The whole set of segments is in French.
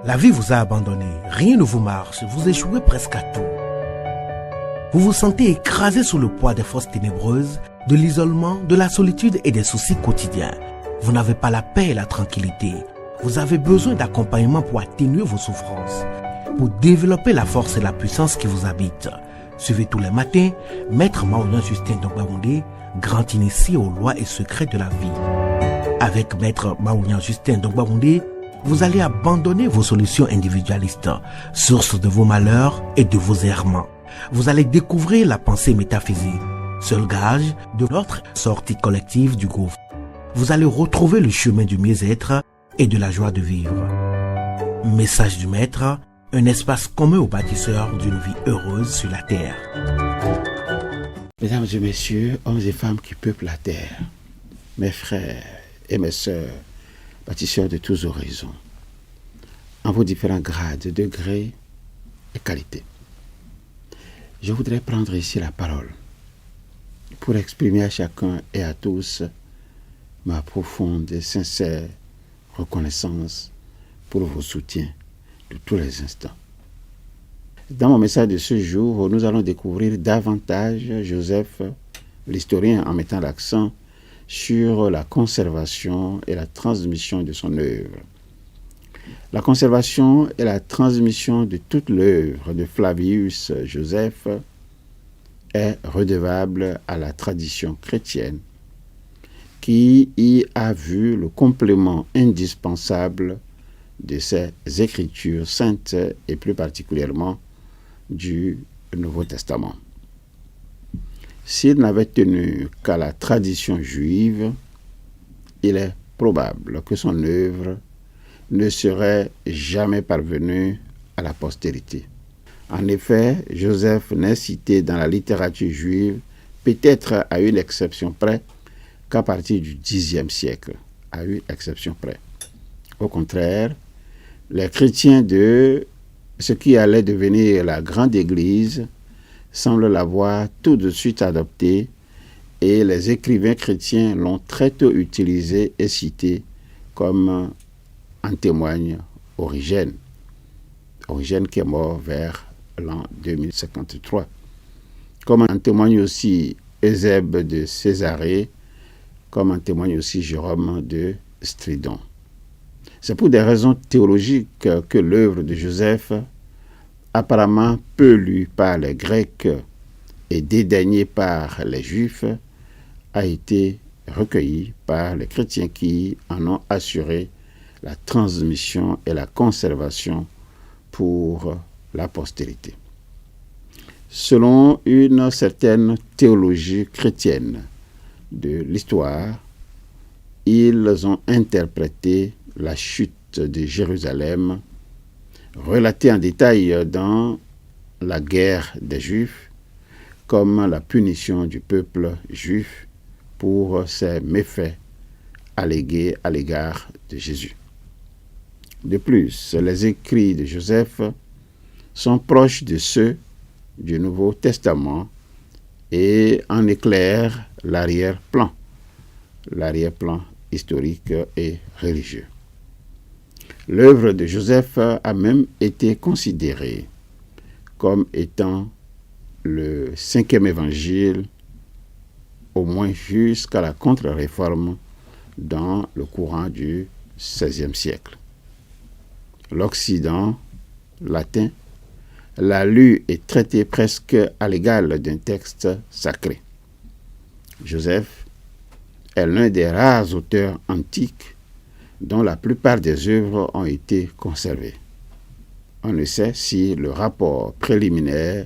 La vie vous a abandonné, rien ne vous marche, vous échouez presque à tout. Vous vous sentez écrasé sous le poids des forces ténébreuses, de l'isolement, de la solitude et des soucis quotidiens. Vous n'avez pas la paix et la tranquillité. Vous avez besoin d'accompagnement pour atténuer vos souffrances, pour développer la force et la puissance qui vous habitent. Suivez tous les matins Maître Maoulian Justin Dongbaoundé, grand initié aux lois et secrets de la vie. Avec Maître Maoulian Justin Dongbaoundé, vous allez abandonner vos solutions individualistes, source de vos malheurs et de vos errements. Vous allez découvrir la pensée métaphysique, seul gage de notre sortie collective du gouffre. Vous allez retrouver le chemin du mieux-être et de la joie de vivre. Message du Maître, un espace commun aux bâtisseurs d'une vie heureuse sur la terre. Mesdames et messieurs, hommes et femmes qui peuplent la terre, mes frères et mes sœurs, bâtisseurs de tous horizons, en vos différents grades, degrés et qualités. Je voudrais prendre ici la parole pour exprimer à chacun et à tous ma profonde et sincère reconnaissance pour vos soutiens de tous les instants. Dans mon message de ce jour, nous allons découvrir davantage Joseph, l'historien, en mettant l'accent sur la conservation et la transmission de son œuvre. La conservation et la transmission de toute l'œuvre de Flavius Joseph est redevable à la tradition chrétienne qui y a vu le complément indispensable de ses écritures saintes et plus particulièrement du Nouveau Testament. S'il n'avait tenu qu'à la tradition juive, il est probable que son œuvre ne serait jamais parvenue à la postérité. En effet, Joseph n'est cité dans la littérature juive, peut-être à une exception près, qu'à partir du Xe siècle, à une exception près. Au contraire, les chrétiens de ce qui allait devenir la grande église semblent l'avoir tout de suite adopté et les écrivains chrétiens l'ont très tôt utilisé et cité comme en témoigne Origène. Origène qui est mort vers l'an 2053. Comme en témoigne aussi Eusèbe de Césarée, comme en témoigne aussi Jérôme de Stridon. C'est pour des raisons théologiques que l'œuvre de Joseph, apparemment peu lue par les Grecs et dédaignée par les Juifs, a été recueillie par les chrétiens qui en ont assuré la transmission et la conservation pour la postérité. Selon une certaine théologie chrétienne de l'histoire, ils ont interprété la chute de Jérusalem, relatée en détail dans la guerre des Juifs, comme la punition du peuple juif pour ses méfaits allégués à l'égard de Jésus. De plus, les écrits de Joseph sont proches de ceux du Nouveau Testament et en éclairent l'arrière-plan historique et religieux. L'œuvre de Joseph a même été considérée comme étant le 5e évangile, au moins jusqu'à la contre-réforme dans le courant du XVIe siècle. L'Occident latin l'a lu et traité presque à l'égal d'un texte sacré. Joseph est l'un des rares auteurs antiques dont la plupart des œuvres ont été conservées. On ne sait si le rapport préliminaire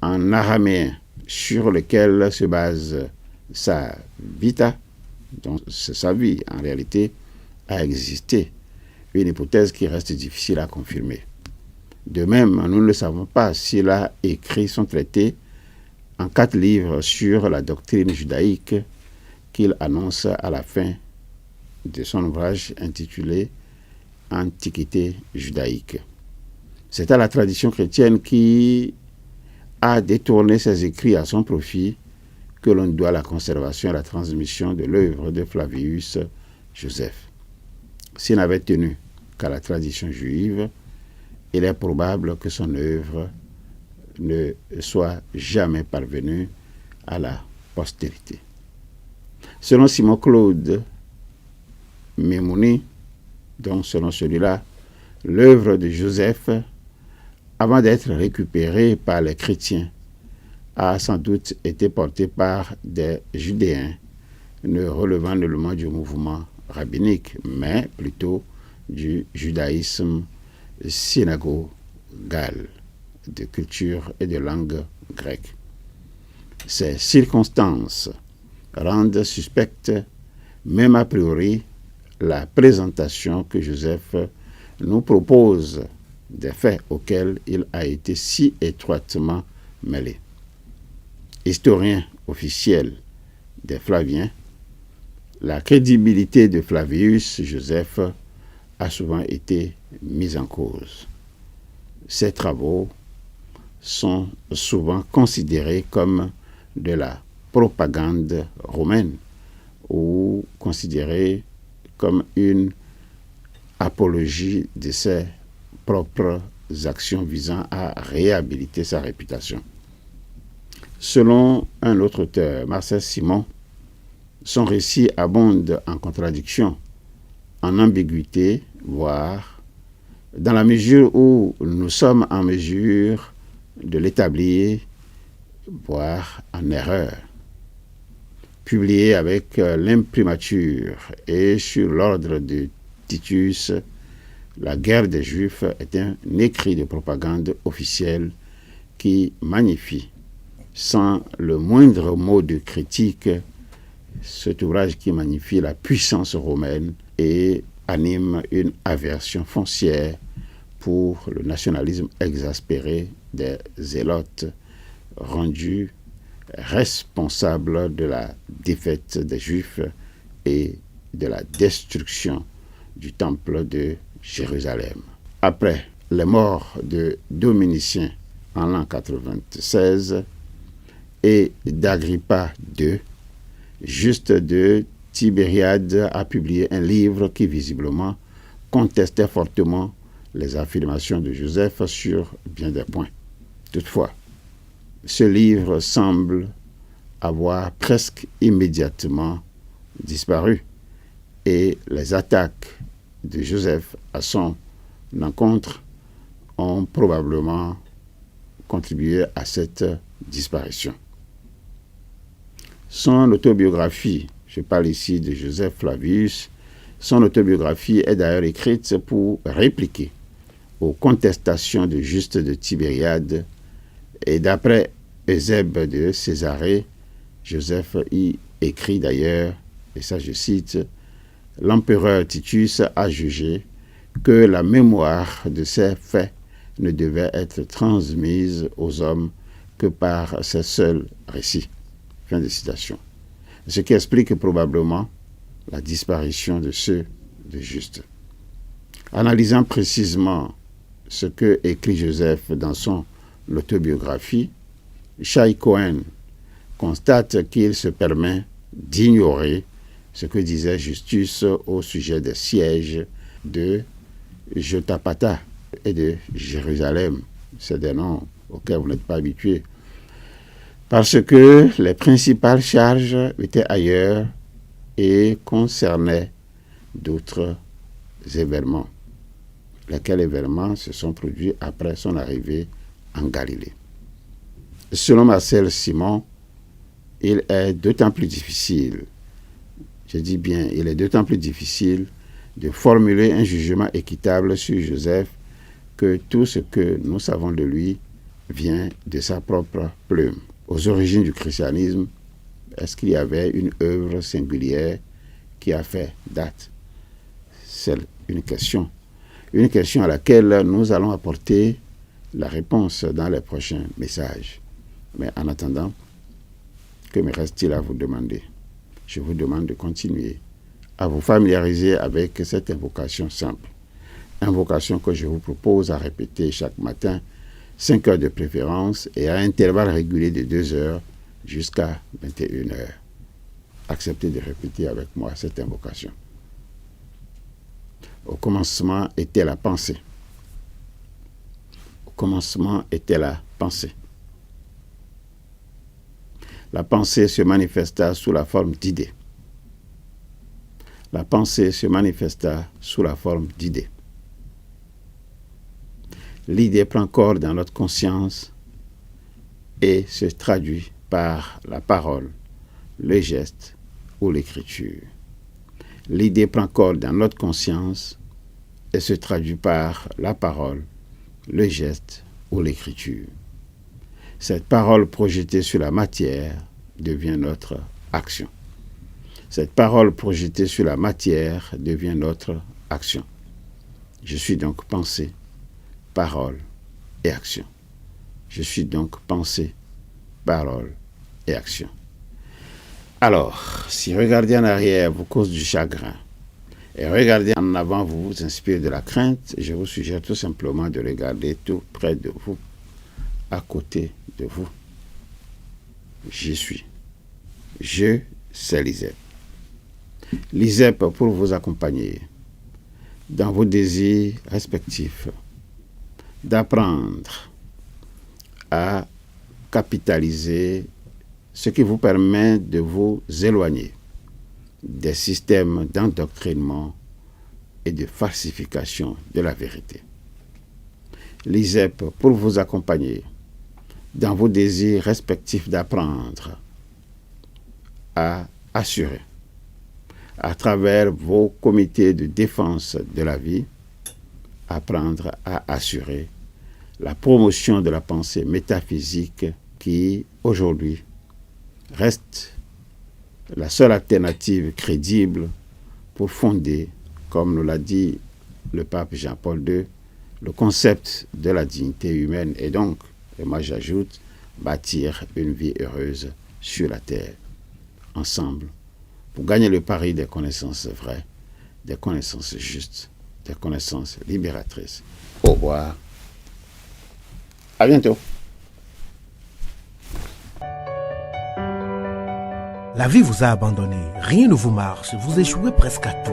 en araméen sur lequel se base sa vita, donc sa vie en réalité, a existé, une hypothèse qui reste difficile à confirmer. De même, nous ne savons pas s'il a écrit son traité en 4 livres sur la doctrine judaïque qu'il annonce à la fin de son ouvrage intitulé Antiquité judaïque. C'est à la tradition chrétienne qui a détourné ses écrits à son profit que l'on doit la conservation et la transmission de l'œuvre de Flavius Joseph. S'il n'avait tenu qu'à la tradition juive, il est probable que son œuvre ne soit jamais parvenue à la postérité. Selon Simon-Claude Memouni, donc selon celui-là, l'œuvre de Joseph, avant d'être récupérée par les chrétiens, a sans doute été portée par des Judéens, ne relevant nullement du mouvement rabbinique, mais plutôt du judaïsme synagogal, de culture et de langue grecque. Ces circonstances rendent suspecte, même a priori, la présentation que Joseph nous propose des faits auxquels il a été si étroitement mêlé. Historien officiel des Flaviens, la crédibilité de Flavius Joseph a souvent été mise en cause. Ses travaux sont souvent considérés comme de la propagande romaine ou considérés comme une apologie de ses propres actions visant à réhabiliter sa réputation. Selon un autre auteur, Marcel Simon, son récit abonde en contradictions, en ambiguïté, voire dans la mesure où nous sommes en mesure de l'établir, voire en erreur. Publié avec l'imprimatur et sur l'ordre de Titus, La guerre des Juifs est un écrit de propagande officielle qui magnifie, sans le moindre mot de critique, cet ouvrage qui magnifie la puissance romaine et anime une aversion foncière pour le nationalisme exaspéré des zélotes, rendus responsables de la défaite des Juifs et de la destruction du temple de Jérusalem. Après les morts de Dominicien en l'an 96 et d'Agrippa II, Juste de Tibériade a publié un livre qui visiblement contestait fortement les affirmations de Joseph sur bien des points. Toutefois, ce livre semble avoir presque immédiatement disparu et les attaques de Joseph à son encontre ont probablement contribué à cette disparition. Son autobiographie, je parle ici de Joseph Flavius, son autobiographie est d'ailleurs écrite pour répliquer aux contestations de Juste de Tibériade, et d'après Eusèbe de Césarée, Joseph y écrit d'ailleurs, et ça je cite, « L'empereur Titus a jugé que la mémoire de ces faits ne devait être transmise aux hommes que par ces seuls récits. » Fin de citation. Ce qui explique probablement la disparition de ceux de Juste. Analysant précisément ce que écrit Joseph dans son autobiographie, Shai Cohen constate qu'il se permet d'ignorer ce que disait Justus au sujet des sièges de Jotapata et de Jérusalem. C'est des noms auxquels vous n'êtes pas habitués. Parce que les principales charges étaient ailleurs et concernaient d'autres événements. Lesquels événements se sont produits après son arrivée en Galilée. Selon Marcel Simon, il est d'autant plus difficile, je dis bien, il est d'autant plus difficile de formuler un jugement équitable sur Joseph que tout ce que nous savons de lui vient de sa propre plume. Aux origines du christianisme, est-ce qu'il y avait une œuvre singulière qui a fait date? C'est une question à laquelle nous allons apporter la réponse dans les prochains messages. Mais en attendant, que me reste-t-il à vous demander? Je vous demande de continuer à vous familiariser avec cette invocation simple. Invocation que je vous propose à répéter chaque matin, 5 heures de préférence et à intervalles réguliers de 2 heures jusqu'à 21 heures. Acceptez de répéter avec moi cette invocation. Au commencement était la pensée. Au commencement était la pensée. La pensée se manifesta sous la forme d'idées. La pensée se manifesta sous la forme d'idées. L'idée prend corps dans notre conscience et se traduit par la parole, le geste ou l'écriture. L'idée prend corps dans notre conscience et se traduit par la parole, le geste ou l'écriture. Cette parole projetée sur la matière devient notre action. Cette parole projetée sur la matière devient notre action. Je suis donc pensée, parole et action. Je suis donc pensée, parole et action. Alors, si regarder en arrière vous cause du chagrin et regarder en avant vous inspire de la crainte, je vous suggère tout simplement de regarder tout près de vous, à côté de vous. J'y suis. Je, c'est Lisep. Lisep pour vous accompagner dans vos désirs respectifs d'apprendre à capitaliser ce qui vous permet de vous éloigner des systèmes d'endoctrinement et de falsification de la vérité. L'ISEP pour vous accompagner dans vos désirs respectifs d'apprendre à assurer, à travers vos comités de défense de la vie, apprendre à assurer la promotion de la pensée métaphysique qui, aujourd'hui, reste la seule alternative crédible pour fonder, comme nous l'a dit le pape Jean-Paul II, le concept de la dignité humaine et donc, et moi j'ajoute, bâtir une vie heureuse sur la terre, ensemble, pour gagner le pari des connaissances vraies, des connaissances justes, des connaissances libératrices. Au revoir. À bientôt. La vie vous a abandonné, rien ne vous marche, vous échouez presque à tout.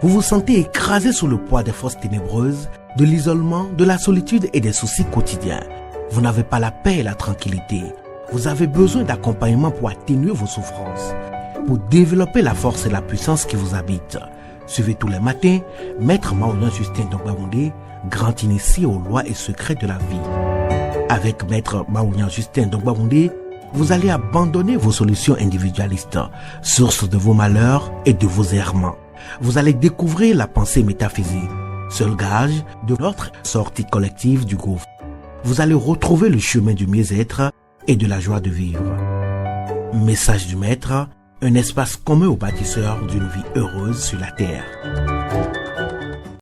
Vous vous sentez écrasé sous le poids des forces ténébreuses, de l'isolement, de la solitude et des soucis quotidiens. Vous n'avez pas la paix et la tranquillité. Vous avez besoin d'accompagnement pour atténuer vos souffrances, pour développer la force et la puissance qui vous habitent. Suivez tous les matins Maître Maoulian Justin Dongbaoundé, grand initié aux lois et secrets de la vie. Avec Maître Maoulian Justin Dongbaoundé, vous allez abandonner vos solutions individualistes, source de vos malheurs et de vos errements. Vous allez découvrir la pensée métaphysique, seul gage de notre sortie collective du gouffre. Vous allez retrouver le chemin du mieux-être et de la joie de vivre. Message du Maître, un espace commun aux bâtisseurs d'une vie heureuse sur la terre.